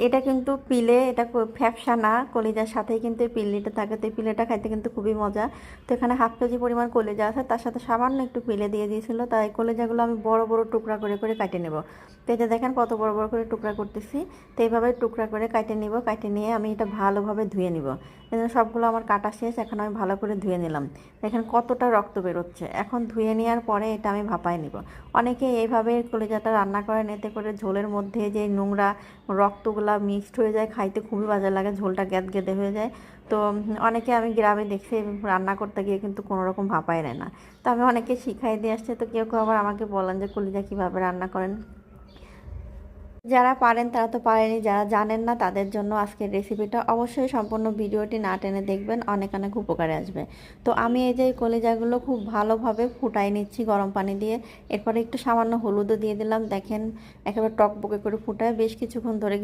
এটা কিন্তু পিলে, এটা ফ্যাপসা না, কলিজার সাথেই কিন্তু এই পিলেটা থাকে। তো এই পিলেটা খাইতে কিন্তু খুবই মজা। তো এখানে হাফ কেজি পরিমাণ কলিজা আছে, তার সাথে সামান্য একটু পিলে দিয়ে দিয়েছিল। তাই কলিজাগুলো আমি বড় বড় টুকরা করে করে কাটে নেব। তো এটা দেখেন কত বড় বড় করে টুকরা করতেছি। তো এইভাবে টুকরা করে কাটে নিব। কাটে নিয়ে আমি এটা ভালোভাবে ধুয়ে নিব। সবগুলো আমার কাটা শেষ, এখন আমি ভালো করে ধুয়ে নিলাম। দেখেন কতটা রক্ত বেরোচ্ছে। এখন ধুয়ে নেওয়ার পরে এটা আমি ভাপায় নিব। অনেকে এইভাবে কলিজাটা রান্না করেন, এতে করে ঝোলের মধ্যে যে নোংরা রক্তগুলা মিক্সড হয়ে যায়, খাইতে খুবই বাজে লাগে, ঝোলটা গ্যাদগ্যাদে হয়ে যায়। তো অনেকে আমি গ্রামে দেখছি রান্না করতে গিয়ে কিন্তু কোনো রকম ভাপায় নেয় না। তো আমি অনেকে শিখাই দিয়ে আসছে। তো কেউ কেউ আবার আমাকে বলেন যে কলিজা কীভাবে রান্না করেন। যারা পারেন তারা তো পারেনি, যারা জানেন না তাদের জন্য আজকের রেসিপিটা। অবশ্যই সম্পূর্ণ ভিডিওটি না টেনে দেখবেন, অনেক অনেক উপকারে আসবে। তো আমি এই যে কলিজাগুলো খুব ভালোভাবে ফুটাই নিচ্ছি গরম পানি দিয়ে। এরপরে একটু সামান্য হলুদও দিয়ে দিলাম। দেখেন একেবারে টকবকে করে ফুটায় বেশ কিছুক্ষণ ধরে